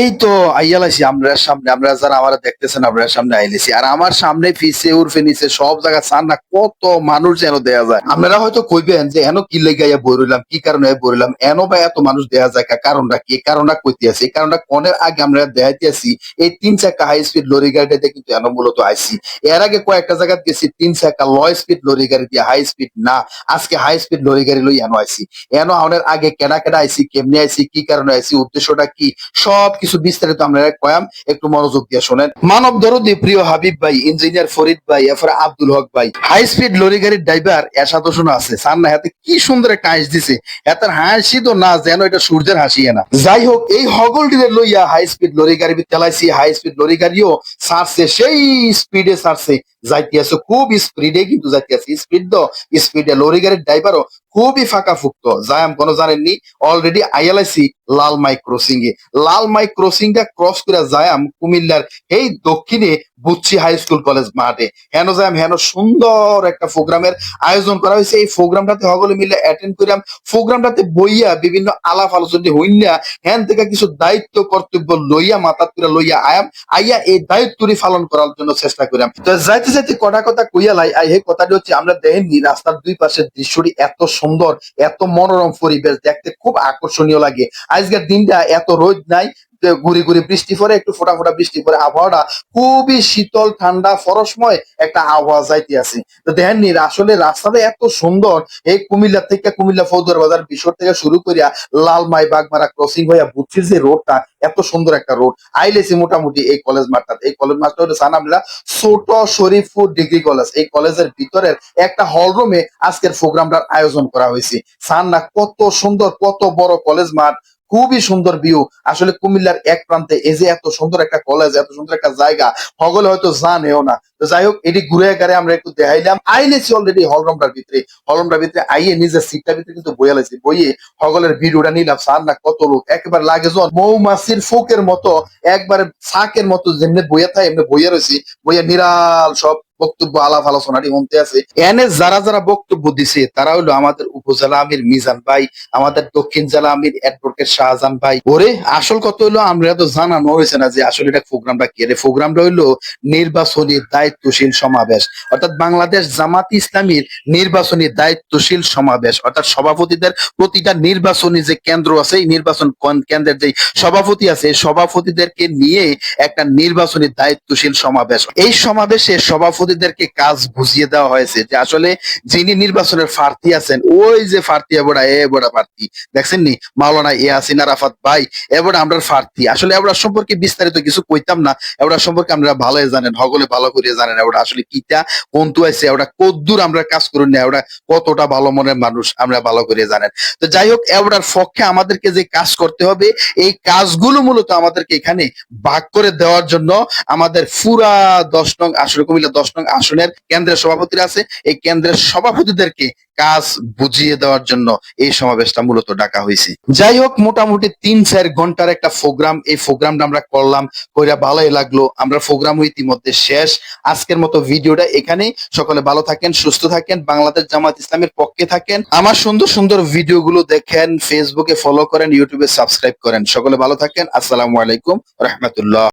এই তো আইয়ালাইছি আমরা সামনে, আমরা যারা আমার দেখতেছেন আমরা সামনে আইলেছি, আর আমার সামনে পিছে উর্ফে নিচে সব জায়গা চান না কত মানুষ যেন দেয়া যায়। আপনারা হয়তো কইবেন যে এন কি লেগাইয়া বই রইলাম, কি কারণে বই রইলাম, এন বা এত মানুষ দেয়া যায়, কারণটা কি? এই কারণটা কইতে আছে, এই কারণটা কনের আগে আমরা দেখাইতে আছি এই 3 চাকা হাই স্পিড লরি গাড়িটাতে কিন্তু এন মূলত আইছি। এর আগে কয়েকটা জায়গা গেছি 3 চাকা লো স্পিড লরি গাড়ি দিয়ে, হাই স্পিড না, আজকে হাই স্পিড লরি গাড়ি লই এন আইছি। এন আউনের আগে কেনা কেনা আইছি, কেমনে আইছি, কি কারণে আইছি, উদ্দেশ্যটা কি, সবকিছু বিস্তারিত আমরা কয়াম, একটু মনোযোগ দিয়ে শোনেন। মানব দরদি প্রিয় হাবিব ভাই, ইঞ্জিনিয়ার ফরিদ ভাই, এরপরে আব্দুল হক ভাই, হাই স্পিড লরি গাড়ির ড্রাইভার এরশাদ হোসেন আছে সার না, হাতে কি সুন্দর একটা হাঁস দিছে, এতার হাসি তো না যেন এটা সূর্যের হাসি না। যাই হোক, এই হগলটিরে লইয়া হাই স্পিড লরি গাড়ি চালাইছি, হাই স্পিড লরি গাড়িও ছাড়ছে, সেই স্পিডে ছাড়ছে, যাইতে আছে খুব স্পিডে, কিন্তু যাইতে আছে স্পিড তো স্পিডে, লরি গাড়ির ড্রাইভারও খুবই ফাঁকা ফুক্ত। যাই আমি কোনো জানেননি, অলরেডি আইএলআইসি লাল মাই ক্রসিং এ, লাল মাই ক্রসিং টা ক্রস করে যায় কুমিল্লার এই দক্ষিণে বুচ্চি হাই স্কুল কলেজ মাঠে। হেন যায় হেন সুন্দর একটা প্রোগ্রামের আয়োজন করা হয়েছে। এই প্রোগ্রামটাতে সকলে মিলে অ্যাটেন্ড করিলাম। প্রোগ্রামটাতে বইয়া বিভিন্ন আলাপ আলোচনা হইনা হ্যান থেকে কিছু দায়িত্ব কর্তব্য লইয়া মাথাত করে লইয়া আইয়া এই দায়িত্বটি পালন করার জন্য চেষ্টা করিলাম। তো যাইতে যাইতে কটা কথা কইয়া লাই, এই কথাটি হচ্ছে আমরা দেখেননি রাস্তার দুই পাশের দৃশ্যটি এত সুন্দর, এত মনোরম পরিবেশ, দেখতে খুব আকর্ষণীয় লাগে। আজকের দিনটা এত রোদ নাই, ঘুরি ঘুরি বৃষ্টি পরে, একটু ফোটা ফোটা বৃষ্টি পরে, আবহাওয়াটা খুবই শীতল ঠান্ডা ফরসময় একটা আবহাওয়া যাইতে আছে। তো দেখেননি আসলে রাস্তাটা এত সুন্দর, এই কুমিল্লা থেকে কুমিল্লা ফৌজদার বাজার বিশর থেকে শুরু করিয়া লালমাই বাগমারা ক্রসিং হইয়া বুচ্ছির যে রোডটা, এত সুন্দর একটা রোড আইলেছি মোটামুটি এই কলেজ মাঠটা। এই কলেজ মাঠটা হলো সানামলা ছোট শরীফপুর ডিগ্রি কলেজ। এই কলেজের ভিতরের একটা হল রুমে আজকের প্রোগ্রামটার আয়োজন করা হয়েছে। সান না কত সুন্দর, কত বড় কলেজ মাঠ, খুবই সুন্দর ভিউ। আসলে কুমিল্লার এক প্রান্তে এই যে এত সুন্দর একটা কলেজ, এত সুন্দর একটা জায়গা, সকলে হয়তো জানেও না। তো যাই হোক, এটি ঘুরে গাড়ে আমরা একটু দেখাইলাম। আইলেছি অলরেডি হলরুমটার ভিতরে, হলরুমটার ভিতরে আইয়ে নিজের সিটটার ভিতরে কিন্তু বইয়া লাইছি, বইয়ে সকলের ভিডিওটা নিলাম। সার না কত লোক, একেবারে লাগে জন মৌমাছির ফোকের মতো, একবারে শাকের মতো যেমনি বইয়া থাকে এমনি বইয়া রয়েছি, বইয়া নিরাল সব বক্তব্য আলাপ আলোচনাটি শুনতে আছে। এনে যারা যারা বক্তব্য দিছে তারা হলো আমাদের উপজেলা আমির মিজান ভাই, আমাদের দক্ষিণ জেলা আমির অ্যাডভোকেট শাহজাহান ভাই। ওরে আসল কথা হইলো আমরা তো জানানো হয়েছে না যে আসলে এটা প্রোগ্রামটা কি। প্রোগ্রামটা হইলো নির্বাচনী দায়িত্বশীল সমাবেশ, অর্থাৎ বাংলাদেশ জামাত ইসলামীর নির্বাচনী দায়িত্বশীল সমাবেশ, অর্থাৎ সভাপতিদের প্রতিটা নির্বাচনী যে কেন্দ্র আছে, এই নির্বাচন কেন্দ্রের যে সভাপতি আছে, এই সভাপতিদেরকে নিয়ে একটা নির্বাচনী দায়িত্বশীল সমাবেশ। এই সমাবেশে সভাপতিদেরকে কাজ বুঝিয়ে দেওয়া হয়েছে যে আসলে যিনি নির্বাচনের প্রার্থী আছেন, ওই যে প্রার্থী এবড়া এবড়া প্রার্থী দেখছেন নি মাওলানা ইয়াসিন আরাফাত ভাই, এবড়া আমরা প্রার্থী। আসলে এবড়া সম্পর্কে বিস্তারিত কিছু কইতাম না, এবড়া সম্পর্কে আমরা ভালোই জানেন, সকলে ভালো করে জানেন এবড়া আসলে কিটা কোনটু আছে, এবড়া কদ্দূর আমরা কাজ করুন না, এবড়া কতটা ভালো মনের মানুষ আমরা ভালো করে জানেন। তো যাই হোক, এবড়ার পক্ষে আমাদেরকে যে কাজ করতে হবে, এই কাজগুলো মূলত আমাদেরকে এখানে ভাগ করে দেওয়ার জন্য আমাদের পুরা 10 নং আসলে কুমিল্লা 10 নং আসনের কেন্দ্রের সভাপতিরা আছে, এই কেন্দ্রের সভাপতিদেরকে কাজ বুঝিয়ে দেওয়ার জন্য এই সমাবেশটা মূলত ডাকা হয়েছে। যাই হোক, মোটামুটি 3-4 ঘন্টার একটা প্রোগ্রাম, এই প্রোগ্রামটা আমরা করলাম, কইরা ভালোই লাগলো। আমরা প্রোগ্রাম ইতিমধ্যে শেষ। আজকের মতো ভিডিওটা এখানেই। সকলে ভালো থাকেন, সুস্থ থাকেন, বাংলাদেশ জামাত ইসলামের পক্ষে থাকেন। আমার সুন্দর সুন্দর ভিডিওগুলো দেখেন, ফেসবুকে ফলো করেন, ইউটিউবে সাবস্ক্রাইব করেন। সকলে ভালো থাকেন। আসসালামু আলাইকুম রহমতুল্লাহ।